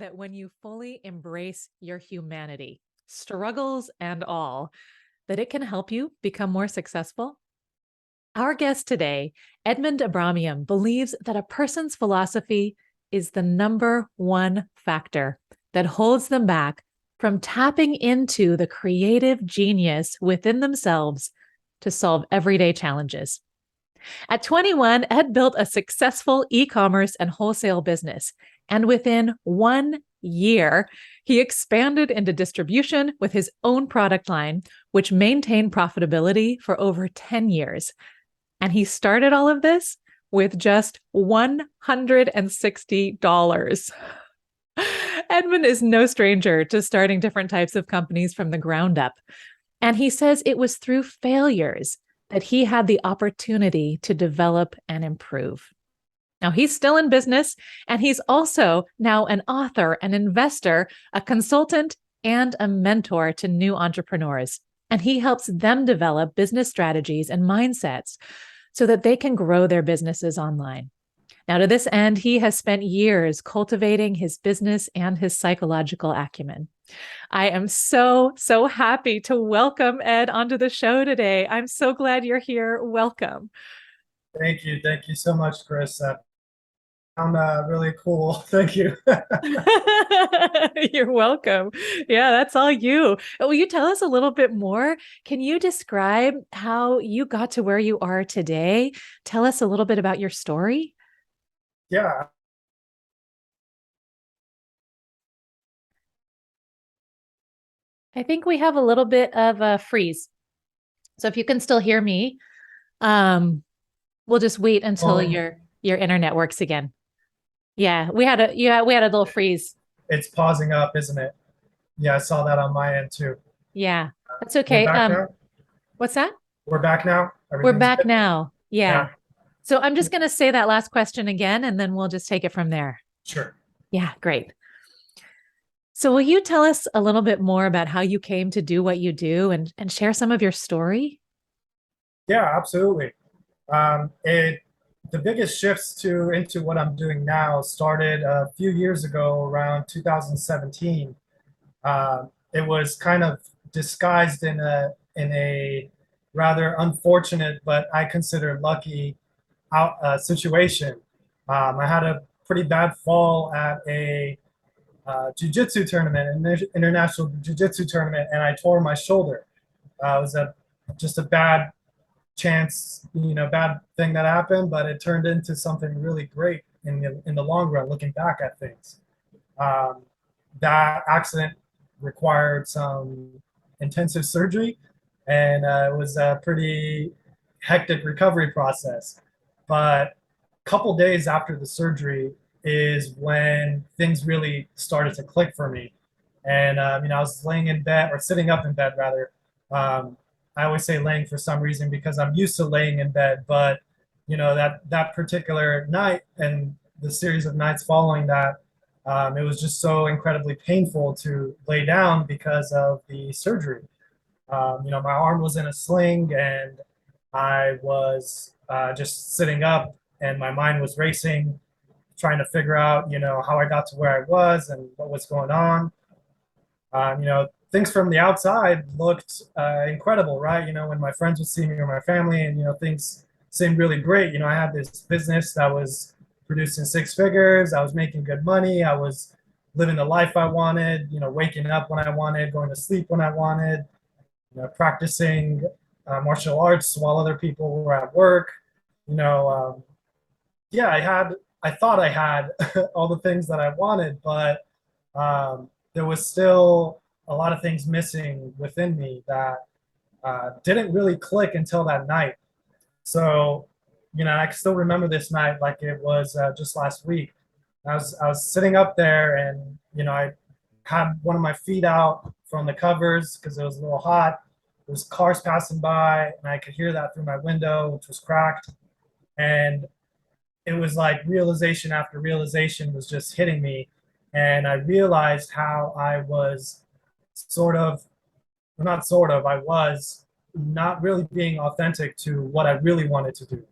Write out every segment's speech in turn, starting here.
that when you fully embrace your humanity, struggles and all, that it can help you become more successful? Our guest today, Edmond Abramyan, believes that a person's philosophy is the number one factor that holds them back from tapping into the creative genius within themselves to solve everyday challenges. At 21, Ed built a successful e-commerce and wholesale business. And within 1 year, he expanded into distribution with his own product line, which maintained profitability for over 10 years. And he started all of this with just $160. Edmond is no stranger to starting different types of companies from the ground up. And he says it was through failures that he had the opportunity to develop and improve. Now, he's still in business, and he's also now an author, an investor, a consultant, and a mentor to new entrepreneurs. And he helps them develop business strategies and mindsets so that they can grow their businesses online. Now, to this end, he has spent years cultivating his business and his psychological acumen. I am so happy to welcome Ed onto the show today. I'm so glad you're here. Welcome. Thank you. Thank you so much, Carissa. I'm really cool. Thank you. You're welcome. Yeah, that's all you. Will you tell us a little bit more? Can you describe how you got to where you are today? Tell us a little bit about your story. Yeah. I think we have a little bit of a freeze. So if you can still hear me, we'll just wait until Well, your internet works again. Yeah, we had a little freeze. it's pausing up, isn't it? Yeah, I saw that on my end too. Yeah, that's We're okay. back now. What's that? We're back now. We're Everything's back good. now. Yeah, Yeah. So I'm just going to say that last question again, and then we'll just take it from there. sure. Yeah, great. So will you tell us a little bit more about how you came to do what you do and share some of your story? Yeah, absolutely. It the biggest shifts to into what I'm doing now started a few years ago, around 2017. It was kind of disguised in a rather unfortunate, but I consider lucky situation. I had a pretty bad fall at a jiu-jitsu tournament, an international jiu-jitsu tournament, and I tore my shoulder. It was just a bad chance, bad thing that happened, but it turned into something really great in the long run, looking back at things. Um, that accident required some intensive surgery, and it was a pretty hectic recovery process. But a couple days after the surgery is when things really started to click for me. And I was laying in bed, or sitting up in bed rather. Um, I always say laying for some reason because I'm used to laying in bed, but that particular night and the series of nights following that, it was just so incredibly painful to lay down because of the surgery. My arm was in a sling, and I was just sitting up, and my mind was racing, trying to figure out, how I got to where I was and what was going on. Things from the outside looked incredible, right? When my friends would see me or my family, and things seemed really great. I had this business that was producing six figures. I was making good money. I was living the life I wanted. Waking up when I wanted, going to sleep when I wanted. Practicing martial arts while other people were at work. You know, yeah, I thought I had all the things that I wanted, but there was still a lot of things missing within me that didn't really click until that night. So, I can still remember this night like it was just last week. I was sitting up there, and I had one of my feet out from the covers because it was a little hot. There was cars passing by, and I could hear that through my window, which was cracked. And it was like realization after realization was just hitting me, and I realized how I was sort of, well, not sort of, I was not really being authentic to what I really wanted to do.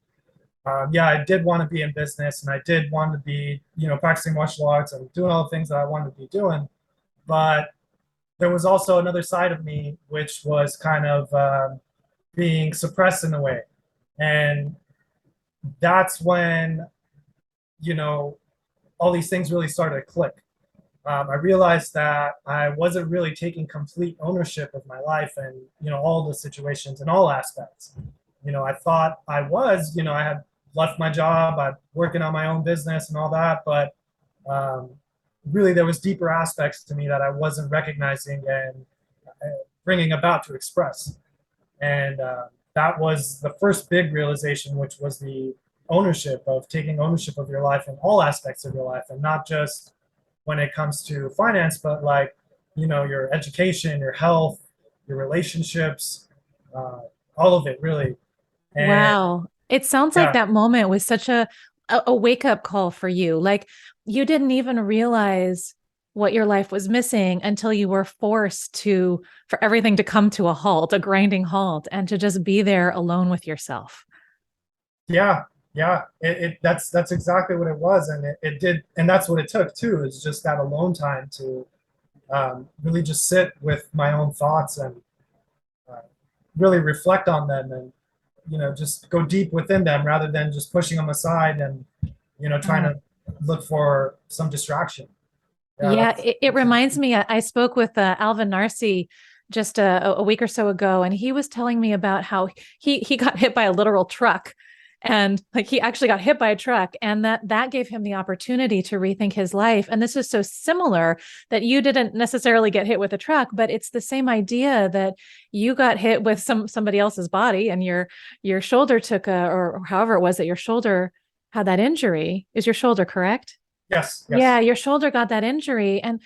Yeah, I did want to be in business, and I did want to be, practicing martial arts and doing all the things that I wanted to be doing. But there was also another side of me, which was kind of being suppressed in a way. And that's when, you know, all these things really started to click. I realized that I wasn't really taking complete ownership of my life and, all the situations and all aspects. I thought I was, I had left my job, I'm working on my own business and all that, but um, really there was deeper aspects to me that I wasn't recognizing and bringing about to express. And that was the first big realization, which was the ownership of taking ownership of your life in all aspects of your life, and not just when it comes to finance, but like, your education, your health, your relationships, uh, all of it really. And Wow. It sounds like yeah, that moment was such a wake-up call for you. Like you didn't even realize what your life was missing until you were forced to for everything to come to a halt, a grinding halt, and to just be there alone with yourself. yeah, yeah. That's exactly what it was, and it did, and that's what it took too. Is just that alone time to really just sit with my own thoughts and uh, really reflect on them, and just go deep within them rather than just pushing them aside and trying Oh. to look for some distraction. Yeah, Yeah, that's it that's reminds interesting. me. I spoke with Alvin Narcy just a week or so ago, and he was telling me about how he got hit by a literal truck, and like he actually got hit by a truck, and that gave him the opportunity to rethink his life. And this is so similar that you didn't necessarily get hit with a truck, but it's the same idea that you got hit with somebody else's body, and your shoulder took a or however it was that your shoulder had that injury. Is your shoulder correct? Yes, Yeah, yes. your shoulder got that injury and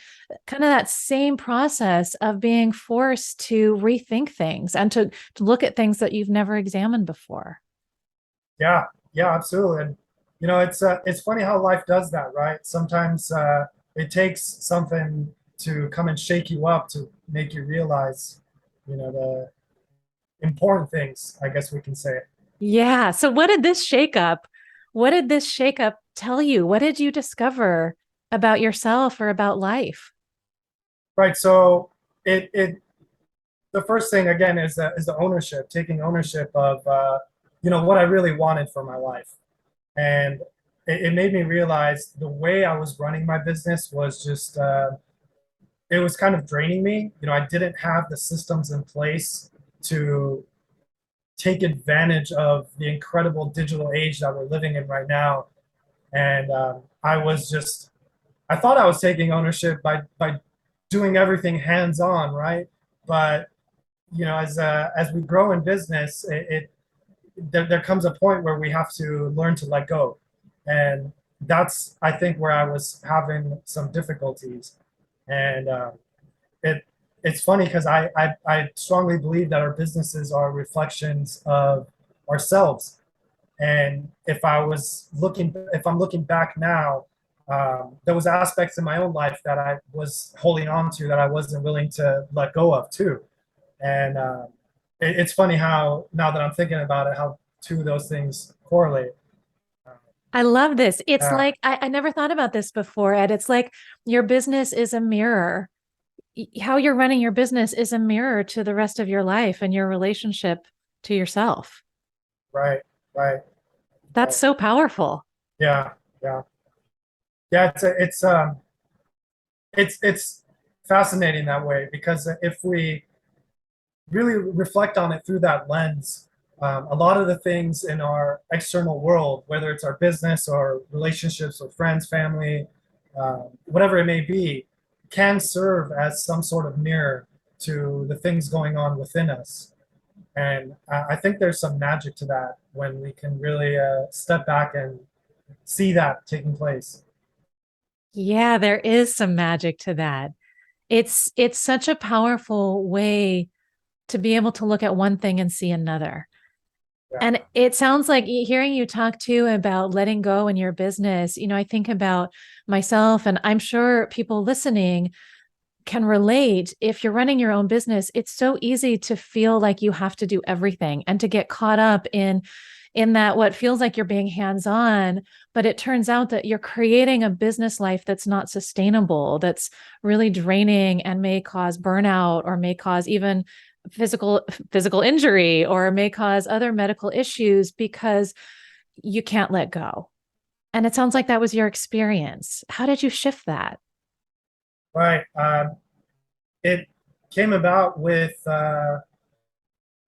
kind of that same process of being forced to rethink things and to look at things that you've never examined before. Yeah, yeah, absolutely. And it's funny how life does that, right? Sometimes it takes something to come and shake you up to make you realize, the important things, I guess we can say. Yeah. So what did this shakeup tell you? What did you discover about yourself or about life? Right. So it the first thing again is the ownership, taking ownership of what I really wanted for my life. And it made me realize the way I was running my business was just it was kind of draining me. I didn't have the systems in place to take advantage of the incredible digital age that we're living in right now. And I thought I was taking ownership by doing everything hands on, right? But as we grow in business, there comes a point where we have to learn to let go, and that's I think where I was having some difficulties. And it it's funny because I strongly believe that our businesses are reflections of ourselves. And if I'm looking back now, there was aspects in my own life that I was holding on to that I wasn't willing to let go of too. And it's funny how now that I'm thinking about it, how two of those things correlate. Uh, I love this. It's yeah, like I never thought about this before, Ed. It's like your business is a mirror. How you're running your business is a mirror to the rest of your life and your relationship to yourself. right, right, That's right. so powerful. Yeah, yeah, yeah. It's fascinating that way because if we really reflect on it through that lens, a lot of the things in our external world, whether it's our business or relationships with friends, family, whatever it may be, can serve as some sort of mirror to the things going on within us. And I think there's some magic to that when we can really step back and see that taking place. Yeah, there is some magic to that. It's such a powerful way to be able to look at one thing and see another. Yeah, And it sounds like hearing you talk too about letting go in your business, I think about myself, and I'm sure people listening can relate. If you're running your own business, it's so easy to feel like you have to do everything and to get caught up in in that what feels like you're being hands-on, but it turns out that you're creating a business life that's not sustainable, that's really draining and may cause burnout or may cause even physical injury or may cause other medical issues because you can't let go. And it sounds like that was your experience. How did you shift that? Right. It came about with a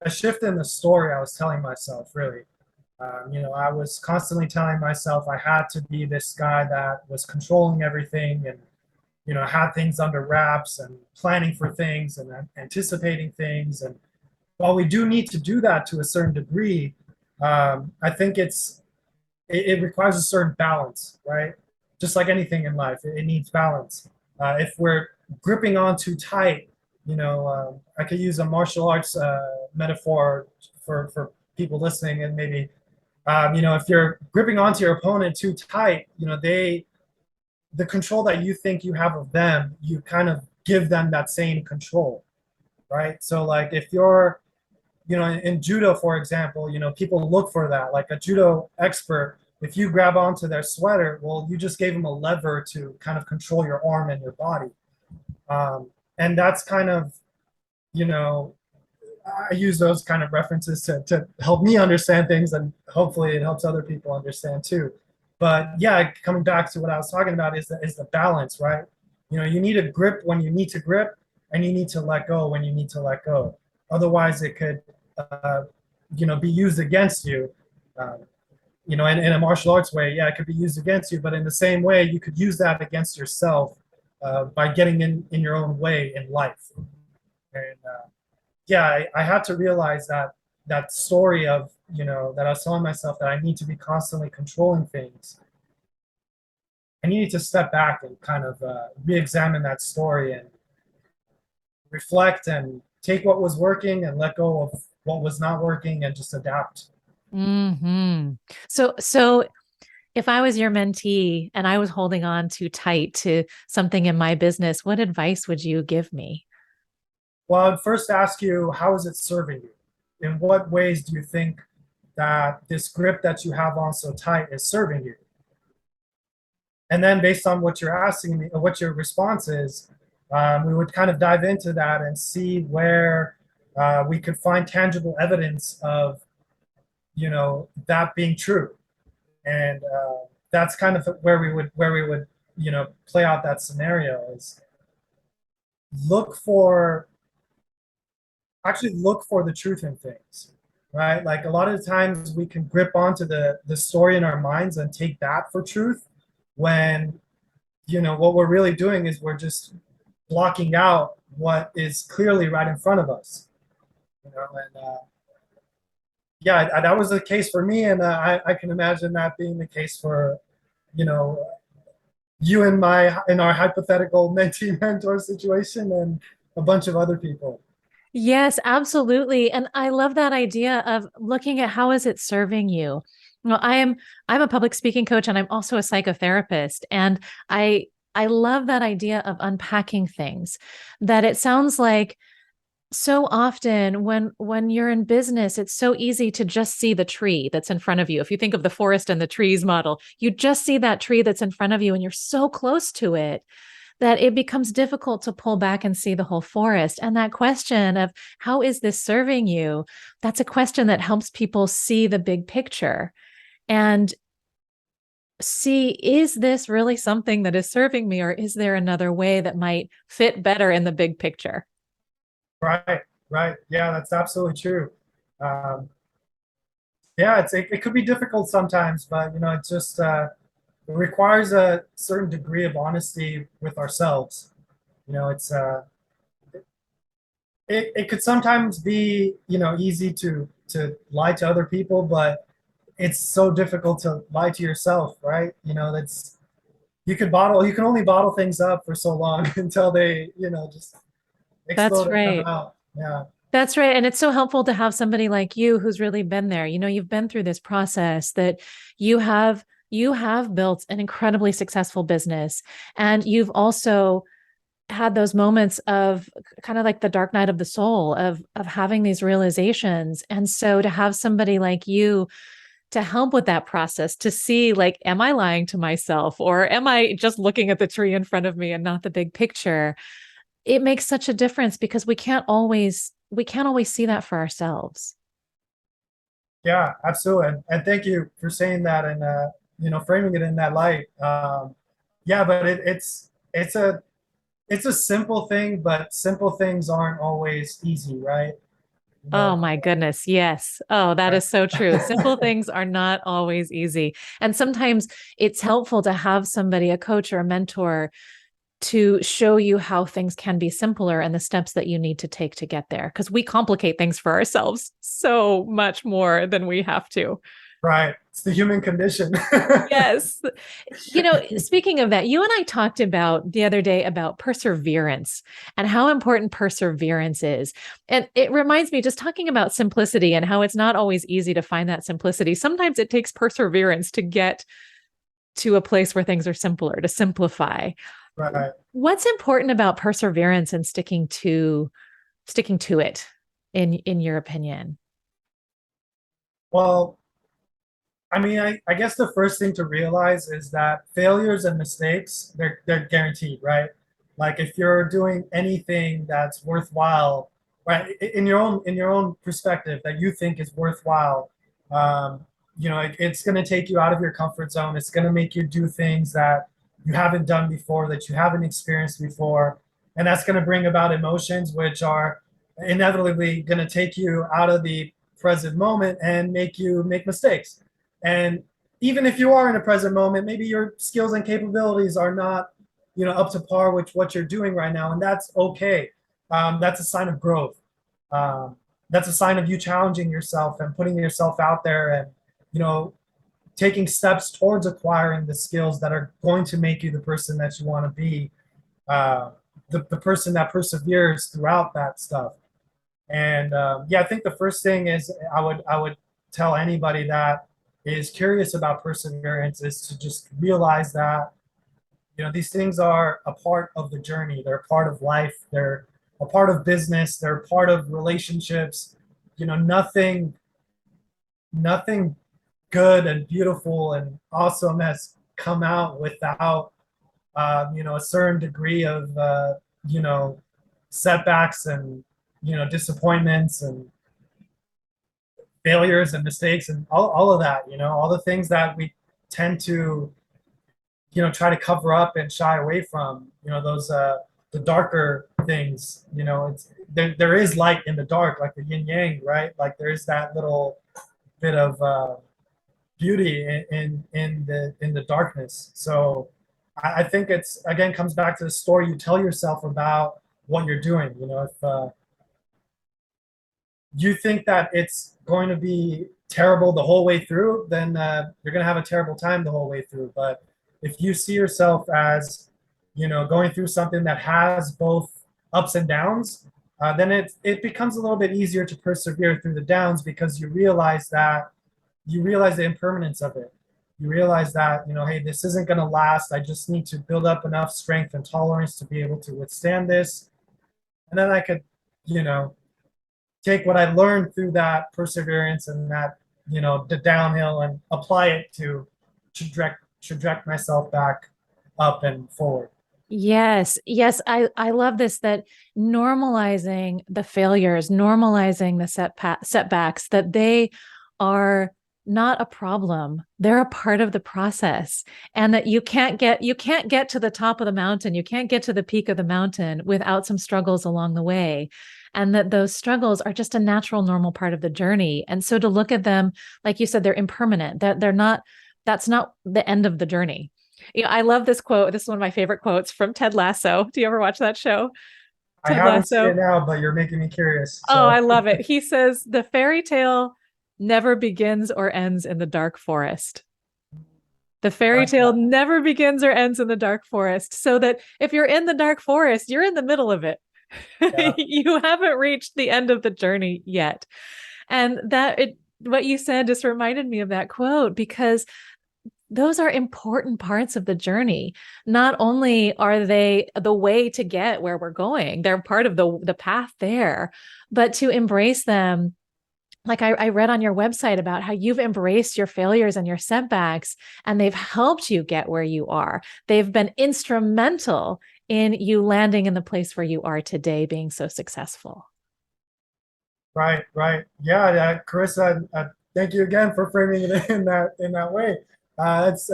shift in the story I was telling myself, really. I was constantly telling myself I had to be this guy that was controlling everything and, had things under wraps and planning for things and anticipating things. And while we do need to do that to a certain degree, I think it requires a certain balance, right? Just like anything in life, it needs balance. If we're gripping on too tight, I could use a martial arts metaphor for people listening, and maybe if you're gripping onto your opponent too tight, the control that you think you have of them, you kind of give them that same control, right? So like if you're in judo, for example, people look for that. Like a judo expert, if you grab onto their sweater, well, you just gave them a lever to kind of control your arm and your body. And that's kind of, you know, I use those kind of references to help me understand things, and hopefully it helps other people understand too. But yeah, coming back to what I was talking about is the balance, right? You need to grip when you need to grip, and you need to let go when you need to let go. Otherwise, it could, be used against you. Um, in a martial arts way, yeah, it could be used against you, but in the same way, you could use that against yourself by getting in your own way in life. And yeah, I had to realize that story of, that I was telling myself that I need to be constantly controlling things. I needed to step back and kind of re-examine that story and reflect and take what was working and let go of what was not working and just adapt. Hmm. So if I was your mentee and I was holding on too tight to something in my business, what advice would you give me? Well, I'd first ask you, how is it serving you? In what ways do you think that this grip that you have on so tight is serving you? And then based on what you're asking me, or what your response is, we would kind of dive into that and see where we could find tangible evidence of, that being true. And that's kind of where we would play out that scenario is look for look for the truth in things, right? Like a lot of the times we can grip onto the story in our minds and take that for truth, when what we're really doing is we're just blocking out what is clearly right in front of us. And yeah, that was the case for me, and I can imagine that being the case for you know you and in our hypothetical mentee mentor situation, and a bunch of other people. Yes, absolutely. And I love that idea of looking at how is it serving you. Well, I'm a public speaking coach and I'm also a psychotherapist. And I love that idea of unpacking things. That it sounds like so often when you're in business, it's so easy to just see the tree that's in front of you. If you think of the forest and the trees model, you just see that tree that's in front of you and you're so close to it that it becomes difficult to pull back and see the whole forest. And that question of how is this serving you? That's a question that helps people see the big picture and see, is this really something that is serving me, or is there another way that might fit better in the big picture? Right, right. Yeah, that's absolutely true. Um, yeah, it could be difficult sometimes, but it's just it requires a certain degree of honesty with ourselves. It's it could sometimes be easy to lie to other people, but it's so difficult to lie to yourself, right? That's you can only bottle things up for so long until they just That's explode and come right. out. Yeah. That's right. And it's so helpful to have somebody like you who's really been there. You've been through this process that you have built an incredibly successful business. And you've also had those moments of kind of like the dark night of the soul of having these realizations. And so to have somebody like you to help with that process, to see, like, am I lying to myself, or am I just looking at the tree in front of me and not the big picture? It makes such a difference because we can't always see that for ourselves. Yeah, absolutely. And thank you for saying that and framing it in that light. Yeah, but it's a simple thing, but simple things aren't always easy, right? You Oh know, my goodness. Yes. Oh, that is so true. Simple things are not always easy. And sometimes it's helpful to have somebody, a coach or a mentor, to show you how things can be simpler and the steps that you need to take to get there. Because we complicate things for ourselves so much more than we have to. right. It's the human condition. Yes. Speaking of that, you and I talked about the other day about perseverance and how important perseverance is. And it reminds me, just talking about simplicity and how it's not always easy to find that simplicity. Sometimes it takes perseverance to get to a place where things are simpler, to simplify. Right. What's important about perseverance and sticking to it in your opinion? Well, I mean, I guess the first thing to realize is that failures and mistakes, they're guaranteed, right? Like if you're doing anything that's worthwhile, right, in your own perspective that you think is worthwhile, um, it's going to take you out of your comfort zone. It's going to make you do things that you haven't done before, that you haven't experienced before, and that's going to bring about emotions which are inevitably going to take you out of the present moment and make you make mistakes. And even if you are in a present moment, maybe your skills and capabilities are not, up to par with what you're doing right now, and that's okay. That's a sign of growth. Um, that's a sign of you challenging yourself and putting yourself out there, and you know, taking steps towards acquiring the skills that are going to make you the person that you want to be, uh, the person that perseveres throughout that stuff. And yeah, I think the first thing is I would tell anybody that is curious about perseverance is to just realize that these things are a part of the journey. They're a part of life. They're a part of business. They're a part of relationships. Nothing good and beautiful and awesome has come out without a certain degree of you know setbacks and disappointments and failures and mistakes and all of that, all the things that we tend to, try to cover up and shy away from, those the darker things, there is light in the dark, like the yin yang, right? Like there is that little bit of beauty in the darkness. So I think it's again comes back to the story you tell yourself about what you're doing. If you think that it's going to be terrible the whole way through, then you're going to have a terrible time the whole way through. But if you see yourself as, going through something that has both ups and downs, then it becomes a little bit easier to persevere through the downs because you realize the impermanence of it. You realize that, hey, this isn't going to last. I just need to build up enough strength and tolerance to be able to withstand this. And then I could, you know, take what I learned through that perseverance and that, the downhill and apply it to traject myself back up and forward. Yes, yes, I love this, that normalizing the failures, normalizing the setbacks, that they are not a problem. They're a part of the process, and that you can't get to the top of the mountain, you can't get to the peak of the mountain without some struggles along the way. And that those struggles are just a natural, normal part of the journey. And so to look at them, like you said, they're impermanent, that they're not, that's not the end of the journey. I love this quote. This is one of my favorite quotes from Ted Lasso. Do you ever watch that show? I Ted haven't seen Lasso. it now, but you're making me curious. Oh, I So love it. He says, the fairy tale never begins or ends in the dark forest. The I fairy like tale that. never begins or ends in the dark forest. So that if you're in the dark forest, you're in the middle of it. Yeah. You haven't reached the end of the journey yet. And what you said just reminded me of that quote, because those are important parts of the journey. Not only are they the way to get where we're going, they're part of the path there, but to embrace them like I read on your website about how you've embraced your failures and your setbacks, and they've helped you get where you are. They've been instrumental in you landing in the place where you are today, being so successful. Right, right. Yeah, Carissa, thank you again for framing it in that way. It's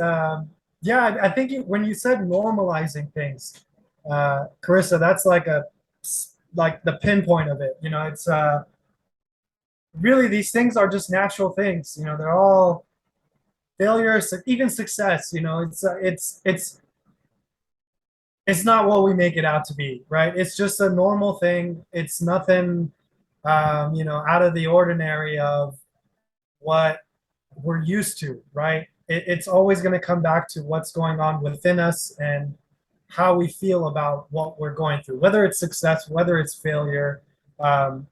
yeah, I think when you said normalizing things, Carissa, that's like like the pinpoint of it. You know, it's really these things are just natural things. You know, they're all failures, even success. You know, it's not what we make it out to be, right? It's just a normal thing. It's nothing, you know, out of the ordinary of what we're used to, right? It's always going to come back to what's going on within us and how we feel about what we're going through, whether it's success, whether it's failure,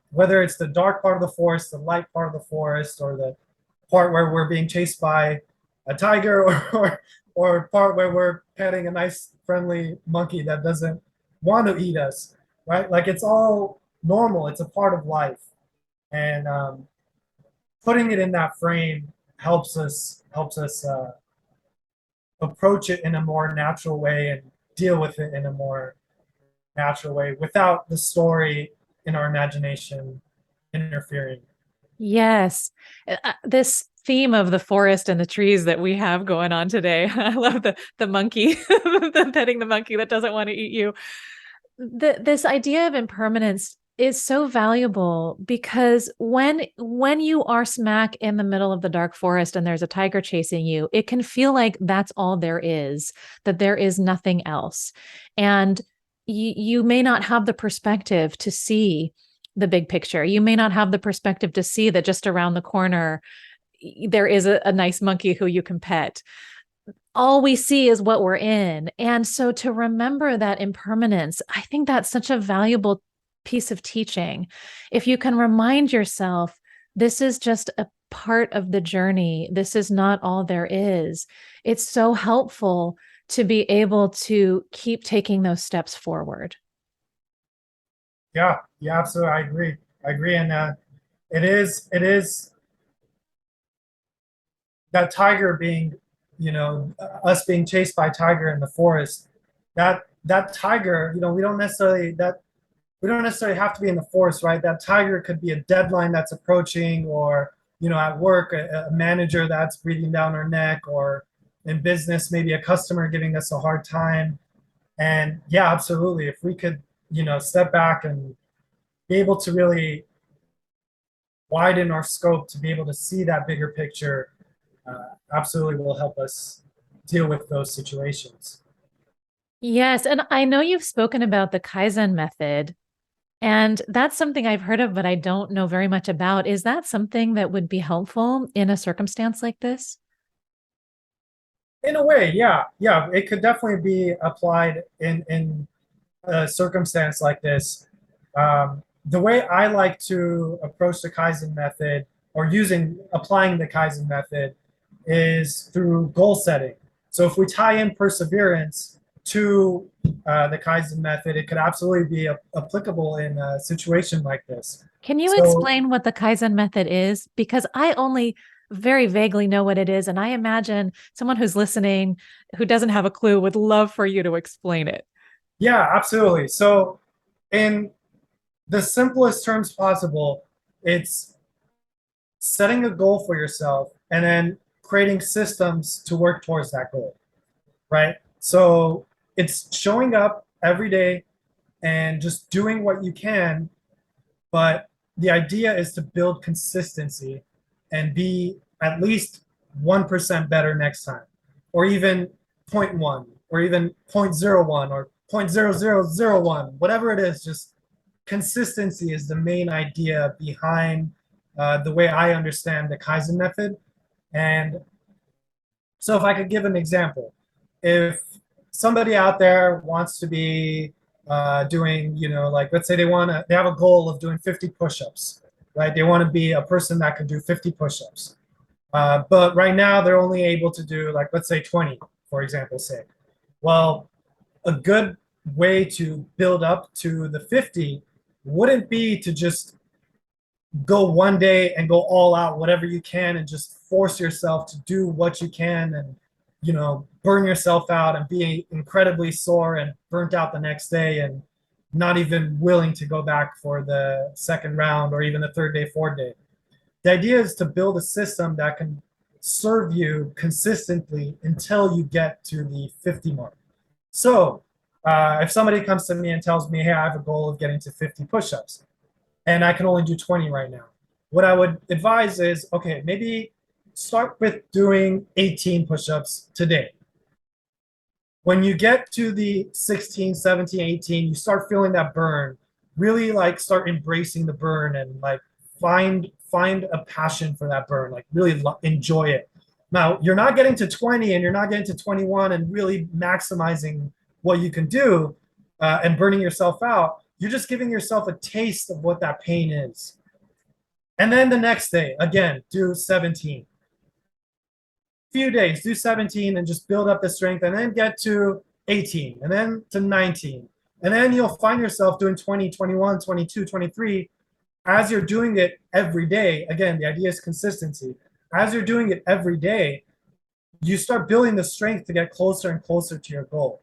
whether it's the dark part of the forest, the light part of the forest, or the part where we're being chased by a tiger, or part where we're petting a nice, friendly monkey that doesn't want to eat us, right? Like it's all normal. It's a part of life, and putting it in that frame helps us approach it in a more natural way and deal with it in a more natural way without the story in our imagination interfering. Yes. This theme of the forest and the trees that we have going on today. I love the monkey, the petting the monkey that doesn't want to eat you. This idea of impermanence is so valuable because when you are smack in the middle of the dark forest and there's a tiger chasing you, it can feel like that's all there is, that there is nothing else. And you may not have the perspective to see the big picture. You may not have the perspective to see that just around the corner there is a nice monkey who you can pet. All we see is what we're in. And so to remember that impermanence, I think that's such a valuable piece of teaching. If you can remind yourself, this is just a part of the journey, this is not all there is. It's so helpful to be able to keep taking those steps forward. Yeah, yeah, absolutely. I agree. And it is that tiger being, you know, us being chased by tiger in the forest. That tiger, you know, we don't necessarily have to be in the forest, right? That tiger could be a deadline that's approaching, or you know, at work, a manager that's breathing down our neck, or in business, maybe a customer giving us a hard time. And yeah, absolutely. If we could, you know, step back and be able to really widen our scope to be able to see that bigger picture, absolutely will help us deal with those situations. Yes. And I know you've spoken about the Kaizen method, and that's something I've heard of, but I don't know very much about. Is that something that would be helpful in a circumstance like this? In a way, yeah, yeah, it could definitely be applied in a circumstance like this. The way I like to approach the Kaizen method, or applying the Kaizen method, is through goal setting. So if we tie in perseverance to the Kaizen method, it could absolutely be applicable in a situation like this. Can you So explain what the Kaizen method is? Because I only very vaguely know what it is. And I imagine someone who's listening who doesn't have a clue would love for you to explain it. yeah, absolutely. So in the simplest terms possible, it's setting a goal for yourself and then creating systems to work towards that goal, right? So it's showing up every day and just doing what you can, but the idea is to build consistency and be at least 1% better next time, or even zero point 0.1, or even 0.01, or 0.0001, whatever it is. Just consistency is the main idea behind the way I understand the Kaizen method. And so, if I could give an example, if somebody out there wants to be doing, you know, like let's say they have a goal of doing 50 push-ups, right? They want to be a person that can do 50 push-ups, but right now they're only able to do, like, let's say 20, for example's sake. Well, a good way to build up to the 50 wouldn't be to just go one day and go all out, whatever you can, and just force yourself to do what you can, and burn yourself out and be incredibly sore and burnt out the next day, and not even willing to go back for the second round or even the third day, fourth day. The idea is to build a system that can serve you consistently until you get to the 50 mark. So if somebody comes to me and tells me, hey, I have a goal of getting to 50 push-ups and I can only do 20 right now, what I would advise is, okay, maybe start with doing 18 push-ups today. When you get to the 16, 17, 18, you start feeling that burn. Really like start embracing the burn and like find a passion for that burn, like really enjoy it. Now, you're not getting to 20 and you're not getting to 21 and really maximizing what you can do and burning yourself out. You're just giving yourself a taste of what that pain is. And then the next day, again, do 17. Few days, do 17 and just build up the strength, and then get to 18 and then to 19. And then you'll find yourself doing 20, 21, 22, 23. As you're doing it every day, again, the idea is consistency. As you're doing it every day, you start building the strength to get closer and closer to your goal.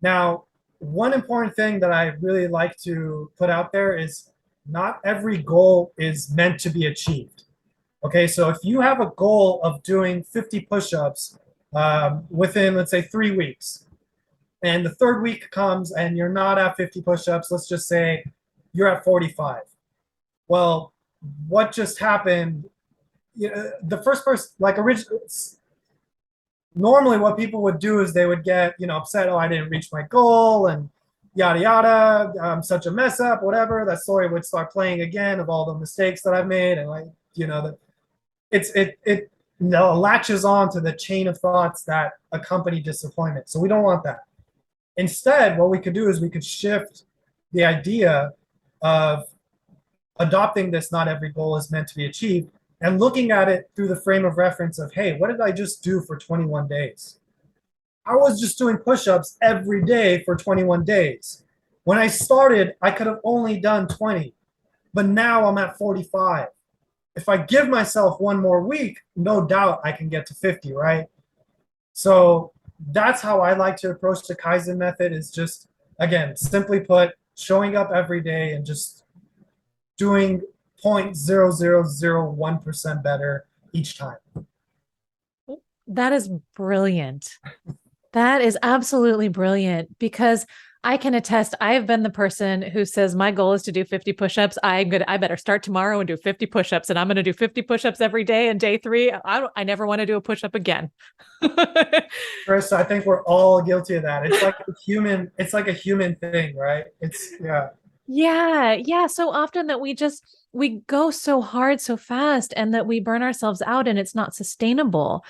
Now, one important thing that I really like to put out there is not every goal is meant to be achieved. Okay, so if you have a goal of doing 50 push-ups within, let's say, 3 weeks, and the third week comes and you're not at 50 push-ups, let's just say you're at 45. Well, what just happened? The first person, like originally, normally what people would do is they would get, upset, oh, I didn't reach my goal, and yada yada, I'm such a mess up, whatever. That story would start playing again of all the mistakes that I've made, and like, it latches on to the chain of thoughts that accompany disappointment. So we don't want that. Instead, what we could do is we could shift the idea of adopting this not every goal is meant to be achieved and looking at it through the frame of reference of, hey, what did I just do for 21 days? I was just doing push-ups every day for 21 days. When I started, I could have only done 20, but now I'm at 45. If I give myself one more week, no doubt I can get to 50, right? So that's how I like to approach the Kaizen method, is just, again, simply put, showing up every day and just doing 0.0001% better each time. That is brilliant. That is absolutely brilliant, because I can attest, I have been the person who says my goal is to do 50 push-ups. I better start tomorrow and do 50 push-ups, and I'm going to do 50 push-ups every day. And day 3, I never want to do a push-up again. Carissa, I think we're all guilty of that. It's like a human thing, right? Yeah. Yeah. So often that we go so hard so fast, and that we burn ourselves out, and it's not sustainable.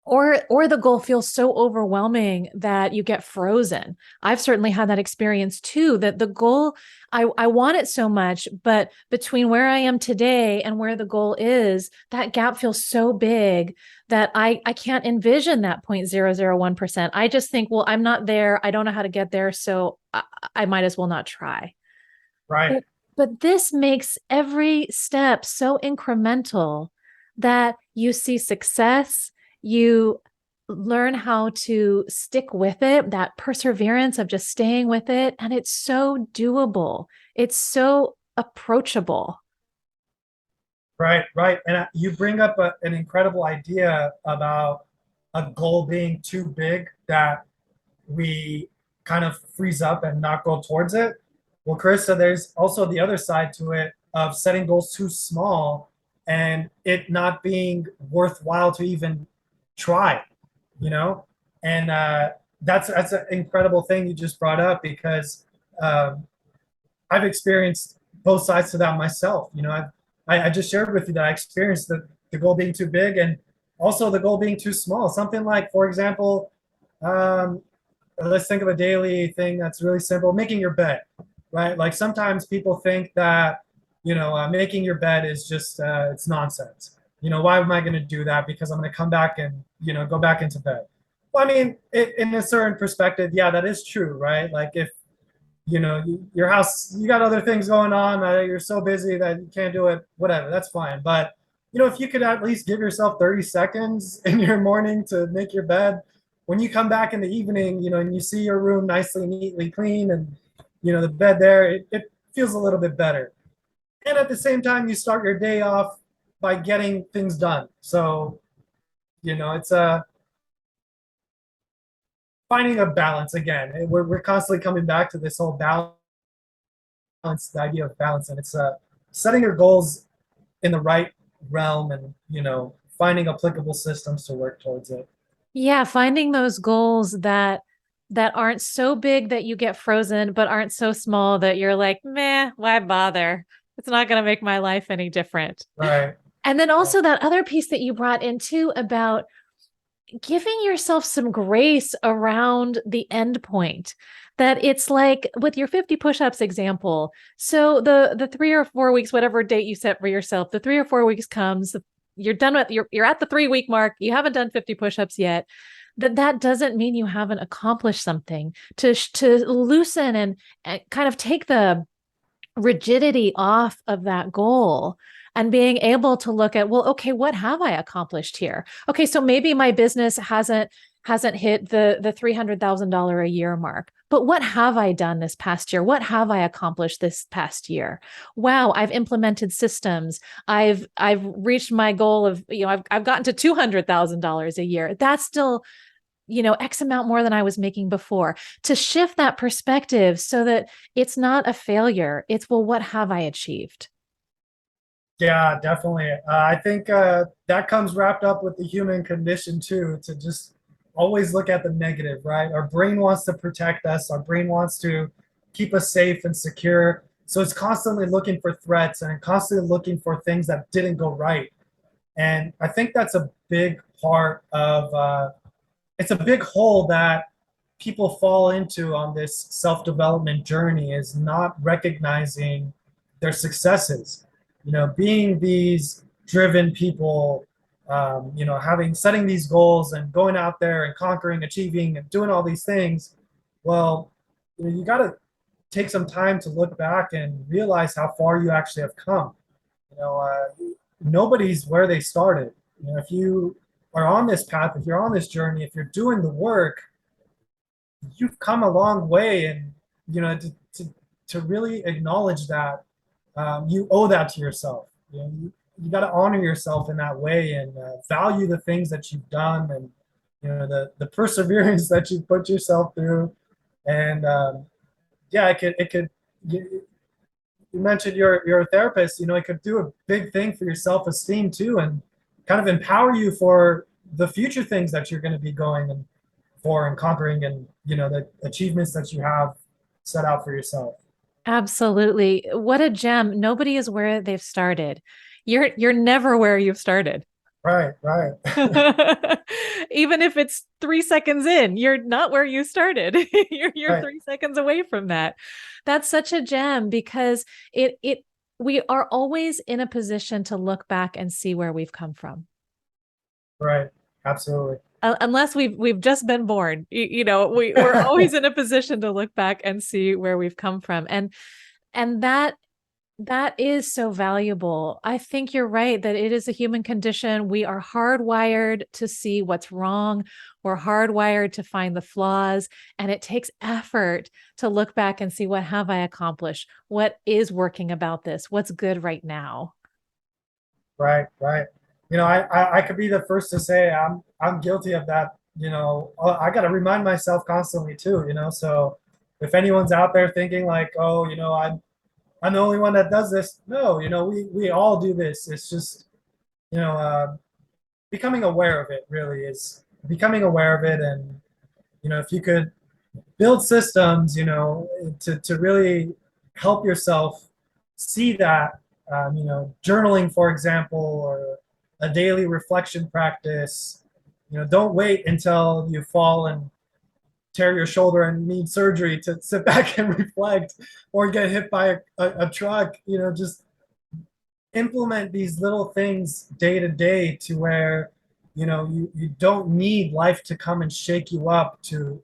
Or the goal feels so overwhelming that you get frozen. I've certainly had that experience too, that the goal, I want it so much, but between where I am today and where the goal is, that gap feels so big that I can't envision that 0.001%. I just think, well, I'm not there. I don't know how to get there. So I might as well not try. Right. But this makes every step so incremental that you see success, you learn how to stick with it, that perseverance of just staying with it. And it's so doable. It's so approachable. Right. And you bring up an incredible idea about a goal being too big that we kind of freeze up and not go towards it. Well, Carissa, there's also the other side to it of setting goals too small and it not being worthwhile to even try, you know? And that's an incredible thing you just brought up, because um, I've experienced both sides to that myself. I just shared with you that I experienced the goal being too big and also the goal being too small. Something like, for example, um, let's think of a daily thing that's really simple, making your bed, right? Like sometimes people think that, making your bed is just, it's nonsense. Why am I going to do that? Because I'm going to come back and, go back into bed. Well, I mean, in a certain perspective, yeah, that is true, right? Like if your house, you got other things going on, you're so busy that you can't do it, whatever, that's fine. But if you could at least give yourself 30 seconds in your morning to make your bed, when you come back in the evening, and you see your room nicely, neatly clean, and the bed there, it feels a little bit better. And at the same time, you start your day off by getting things done. So, it's finding a balance again. We're constantly coming back to this whole balance, the idea of balance, and it's setting your goals in the right realm, and finding applicable systems to work towards it. Yeah, finding those goals that aren't so big that you get frozen, but aren't so small that you're like, meh, why bother? It's not going to make my life any different. Right. And then also that other piece that you brought into about giving yourself some grace around the end point, that it's like with your 50 push-ups example. So the 3 or 4 weeks, whatever date you set for yourself, the 3 or 4 weeks comes, you're done with you're at the 3 week mark, you haven't done 50 push-ups yet. That doesn't mean you haven't accomplished something. To loosen and kind of take the rigidity off of that goal and being able to look at, well, okay, what have I accomplished here? Okay, so maybe my business hasn't hit the $300,000 a year mark, but what have I done this past year? What have I accomplished this past year? Wow, I've implemented systems. I've reached my goal of, I've gotten to $200,000 a year. That's still X amount more than I was making before. To shift that perspective so that it's not a failure. It's, well, what have I achieved? Yeah, definitely. I think that comes wrapped up with the human condition too, to just always look at the negative, right? Our brain wants to protect us. Our brain wants to keep us safe and secure. So it's constantly looking for threats and constantly looking for things that didn't go right. And I think that's a big part of it's a big hole that people fall into on this self-development journey, is not recognizing their successes. Being these driven people, having setting these goals and going out there and conquering, achieving, and doing all these things. Well, you got to take some time to look back and realize how far you actually have come. Nobody's where they started. If you are on this path, if you're on this journey, if you're doing the work, you've come a long way. And to really acknowledge that, you owe that to yourself. You got to honor yourself in that way, and value the things that you've done, and the perseverance that you put yourself through. And yeah, it could you mentioned you're a therapist. It could do a big thing for your self-esteem too, and kind of empower you for the future things that you're going to be going and for and conquering, and the achievements that you have set out for yourself. Absolutely. What a gem. Nobody is where they've started. You're never where you've started. Right, right. Even if it's 3 seconds in, you're not where you started. You're Right, 3 seconds away from that. That's such a gem because it we are always in a position to look back and see where we've come from. right. Absolutely. Unless we've just been born, we're always in a position to look back and see where we've come from. And that is so valuable. I think you're right that it is a human condition. We are hardwired to see what's wrong. We're hardwired to find the flaws, and it takes effort to look back and see, what have I accomplished? What is working about this? What's good right now? Right, right. I could be the first to say I'm guilty of that. I got to remind myself constantly too. So if anyone's out there thinking like, oh, I'm the only one that does this. No, we all do this. It's just, you know, uh, becoming aware of it really is becoming aware of it. And, if you could build systems, to really help yourself see that, journaling, for example, or a daily reflection practice. Don't wait until you fall and tear your shoulder and need surgery to sit back and reflect, or get hit by a truck. Just implement these little things day to day, to where you don't need life to come and shake you up to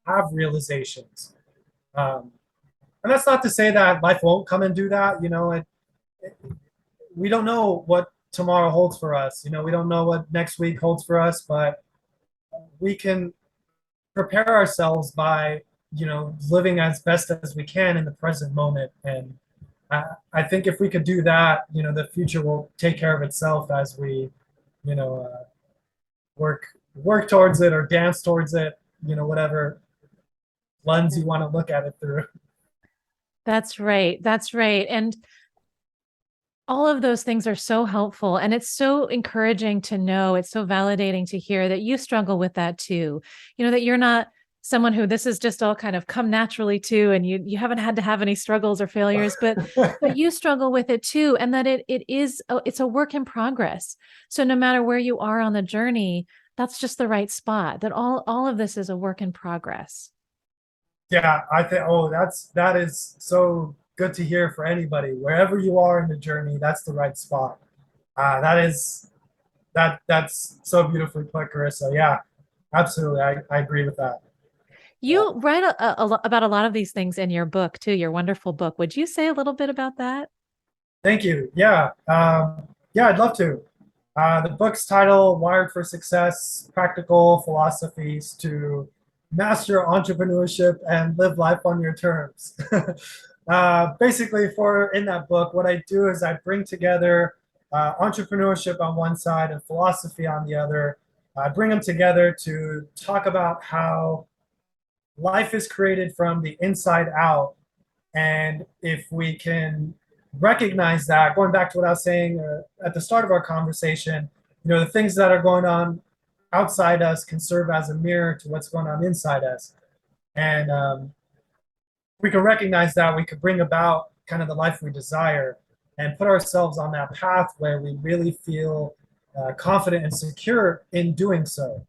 have realizations. Um, and that's not to say that life won't come and do that. We don't know what tomorrow holds for us. We don't know what next week holds for us, but we can prepare ourselves by, living as best as we can in the present moment. And I think if we could do that, the future will take care of itself as we, you know, uh, work work towards it or dance towards it, whatever lens you want to look at it through. That's right. That's right. And all of those things are so helpful. And it's so encouraging to know, it's so validating to hear that you struggle with that too. That you're not someone who this is just all kind of come naturally to, and you haven't had to have any struggles or failures, but you struggle with it too. And that it's a work in progress. So no matter where you are on the journey, that's just the right spot. That all of this is a work in progress. Yeah, I think, oh, that is so good to hear for anybody. Wherever you are in the journey, that's the right spot. That's so beautifully put, Carissa. Yeah, absolutely. I agree with that. Yeah. You write about a lot of these things in your book too, your wonderful book. Would you say a little bit about that? Thank you. Yeah. Yeah, I'd love to. The book's title, Wired for Success, Practical Philosophies to Master Entrepreneurship and Live Life on Your Terms. Basically, in that book, what I do is I bring together entrepreneurship on one side and philosophy on the other. I bring them together to talk about how life is created from the inside out. And if we can recognize that, going back to what I was saying at the start of our conversation, the things that are going on outside us can serve as a mirror to what's going on inside us. And we can recognize that, we could bring about kind of the life we desire and put ourselves on that path where we really feel confident and secure in doing so.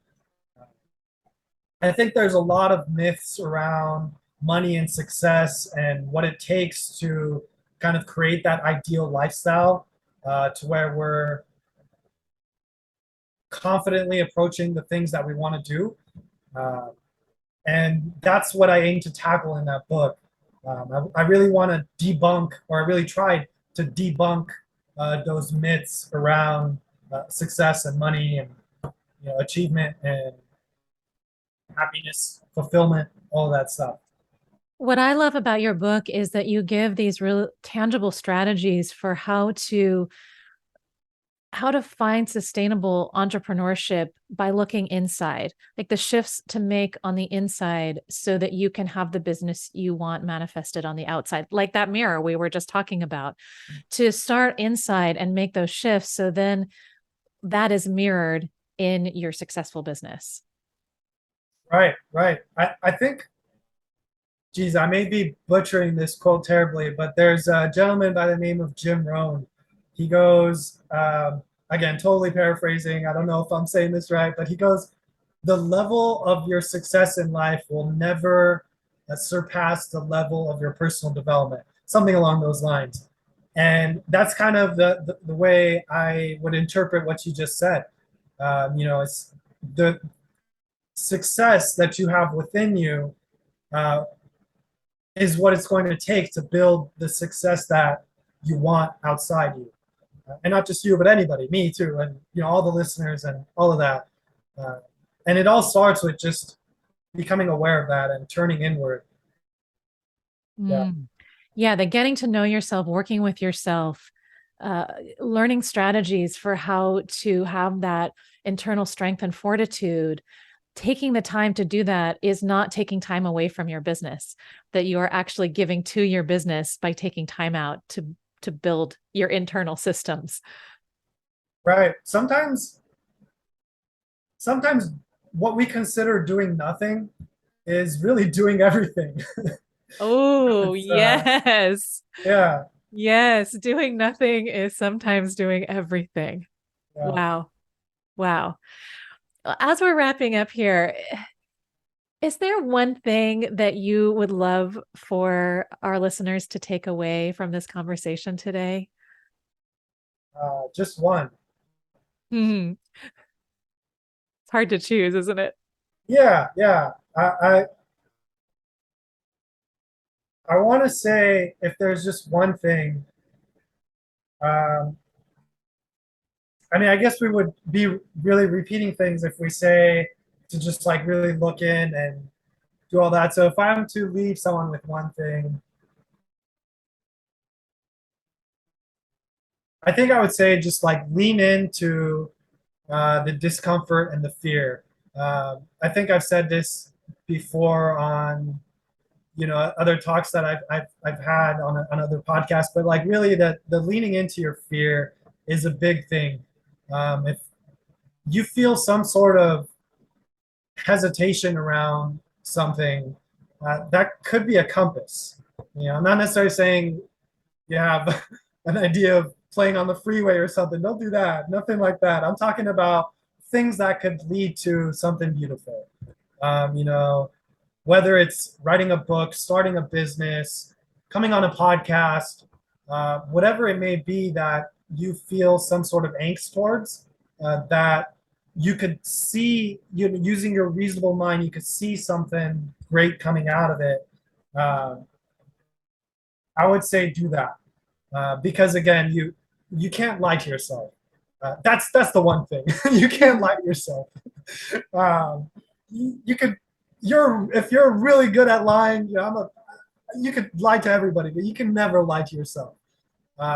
I think there's a lot of myths around money and success and what it takes to kind of create that ideal lifestyle to where we're confidently approaching the things that we want to do. Uh, and that's what I aim to tackle in that book. I really want to debunk, or I really tried to debunk those myths around success and money and achievement and happiness, fulfillment, all that stuff. What I love about your book is that you give these real tangible strategies for how to find sustainable entrepreneurship by looking inside, like the shifts to make on the inside so that you can have the business you want manifested on the outside, like that mirror we were just talking about, to start inside and make those shifts. So then that is mirrored in your successful business. Right, right. I think, geez, I may be butchering this quote terribly, but there's a gentleman by the name of Jim Rohn. He goes, again, totally paraphrasing. I don't know if I'm saying this right, but he goes, the level of your success in life will never surpass the level of your personal development, something along those lines. And that's kind of the way I would interpret what you just said. It's the success that you have within you uh, is what it's going to take to build the success that you want outside you. And not just you, but anybody, me too, and all the listeners and all of that. Uh, and it all starts with just becoming aware of that and turning inward. Yeah. Mm. Yeah, the getting to know yourself, working with yourself, uh, learning strategies for how to have that internal strength and fortitude. Taking the time to do that is not taking time away from your business, that you are actually giving to your business by taking time out to build your internal systems. Right. Sometimes what we consider doing nothing is really doing everything. Oh, It's, yes. yeah, Yes, doing nothing is sometimes doing everything. yeah. Wow. Wow. As we're wrapping up here, is there one thing that you would love for our listeners to take away from this conversation today? Just one. Hmm. It's hard to choose, isn't it? Yeah, yeah. I want to say if there's just one thing, um, I mean, I guess we would be really repeating things if we say to just like really look in and do all that. So if I'm to leave someone with one thing, I think I would say just like lean into the discomfort and the fear. I think I've said this before on other talks that I've had on other podcasts, but like really the leaning into your fear is a big thing. If you feel some sort of hesitation around something, that could be a compass. I'm not necessarily saying you have an idea of playing on the freeway or something. Don't do that. Nothing like that. I'm talking about things that could lead to something beautiful. Um, you know, whether it's writing a book, starting a business, coming on a podcast, whatever it may be that you feel some sort of angst towards, that you could see, using your reasonable mind, you could see something great coming out of it. Uh, I would say do that, because again, you can't lie to yourself. That's the one thing you can't lie to yourself. Um, you could if you're really good at lying, you could lie to everybody, but you can never lie to yourself.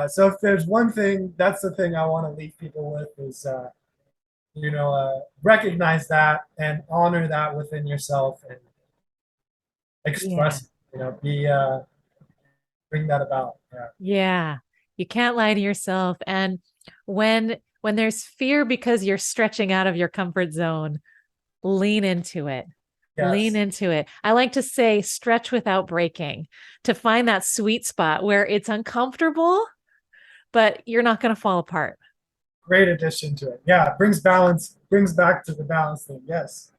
So if there's one thing, that's the thing I want to leave people with is recognize that and honor that within yourself and Yeah. express, be bring that about. Yeah. Yeah. You can't lie to yourself. And when there's fear because you're stretching out of your comfort zone, lean into it. Lean Yes. into it. I like to say stretch without breaking, to find that sweet spot where it's uncomfortable, but you're not going to fall apart. Great addition to it. Yeah, it brings balance, brings back to the balance thing. Yes.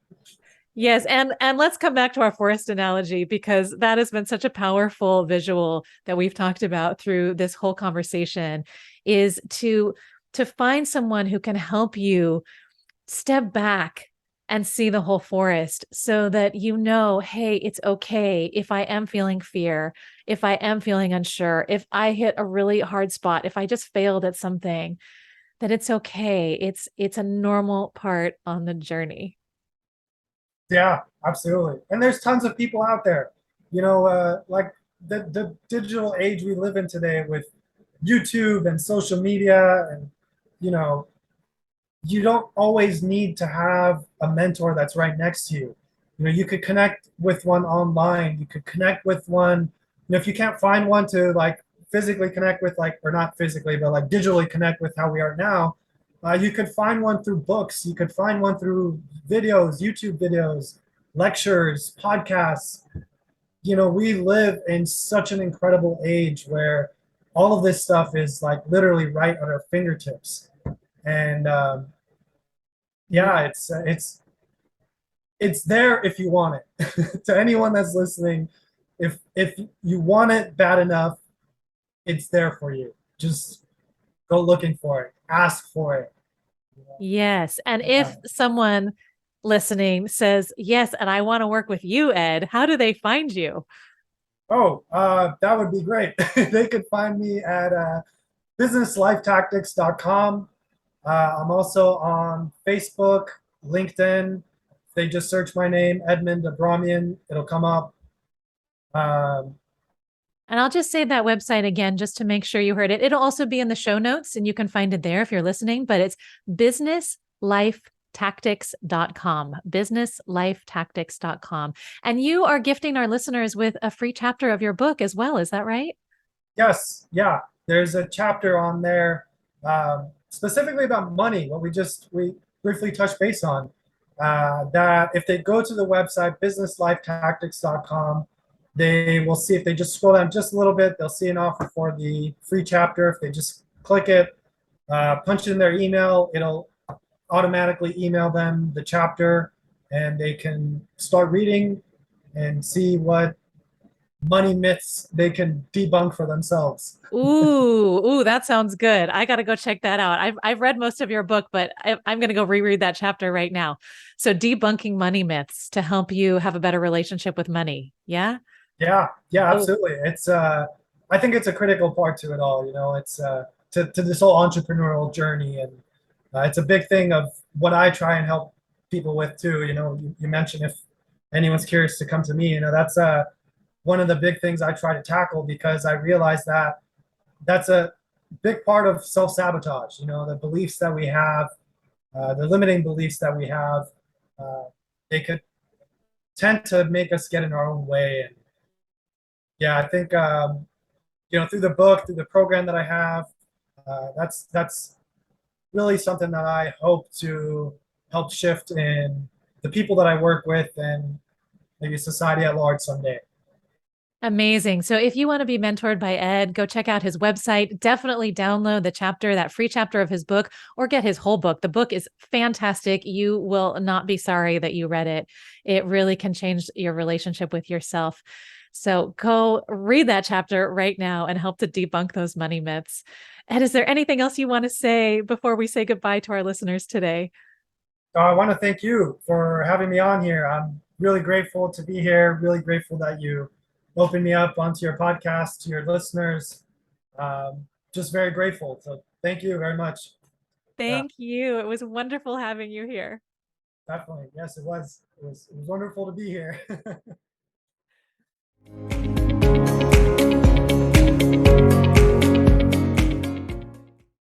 Yes, and let's come back to our forest analogy because that has been such a powerful visual that we've talked about through this whole conversation is to find someone who can help you step back and see the whole forest so that hey, it's okay if I am feeling fear, if I am feeling unsure, if I hit a really hard spot, if I just failed at something, that it's okay. It's a normal part on the journey. Yeah, absolutely. And there's tons of people out there, like the digital age we live in today with YouTube and social media, and you know, you don't always need to have a mentor that's right next to you. You could connect with one online. You could connect with one, if you can't find one to like physically connect with, like, or not physically, but like digitally connect with how we are now. You could find one through books. You could find one through videos, YouTube videos, lectures, podcasts. We live in such an incredible age where all of this stuff is like literally right at our fingertips. And yeah, it's there if you want it. To anyone that's listening, if you want it bad enough, it's there for you. Just go looking for it, ask for it. Yes. And if someone listening says, yes, and I want to work with you, Ed, how do they find you? Oh, that would be great. They could find me at businesslifetactics.com. I'm also on Facebook, LinkedIn. If they just search my name, Edmond Abramyan, it'll come up. Um, And I'll just say that website again, just to make sure you heard it. It'll also be in the show notes and you can find it there if you're listening, but it's businesslifetactics.com, businesslifetactics.com. And you are gifting our listeners with a free chapter of your book as well. Is that right? yes, yeah. There's a chapter on there, specifically about money, what we briefly touched base on. That if they go to the website, businesslifetactics.com, they will see, if they just scroll down just a little bit, they'll see an offer for the free chapter. If they just click it, punch in their email, it'll automatically email them the chapter, and they can start reading and see what money myths they can debunk for themselves. Ooh, that sounds good. I got to go check that out. I've read most of your book, but I'm going to go reread that chapter right now. So debunking money myths to help you have a better relationship with money. Yeah. Yeah, Oh, absolutely. It's I think it's a critical part to it all. You know, it's to this whole entrepreneurial journey, and it's a big thing of what I try and help people with too. You know, you mentioned if anyone's curious to come to me, you know, that's one of the big things I try to tackle because I realize that that's a big part of self-sabotage. You know, the beliefs that we have, the limiting beliefs that we have, uh, they could tend to make us get in our own way. And yeah, I think you know, through the book, through the program that I have, that's really something that I hope to help shift in the people that I work with and maybe society at large someday. amazing. So if you want to be mentored by Ed, go check out his website. Definitely download the chapter, that free chapter of his book, or get his whole book. The book is fantastic. You will not be sorry that you read it. It really can change your relationship with yourself. So go read that chapter right now and help to debunk those money myths. Ed, is there anything else you want to say before we say goodbye to our listeners today? So I want to thank you for having me on here. I'm really grateful to be here. Really grateful that you opened me up onto your podcast to your listeners. Just very grateful. So thank you very much. Yeah, Thank you. It was wonderful having you here. definitely. Yes, it was. It was wonderful to be here.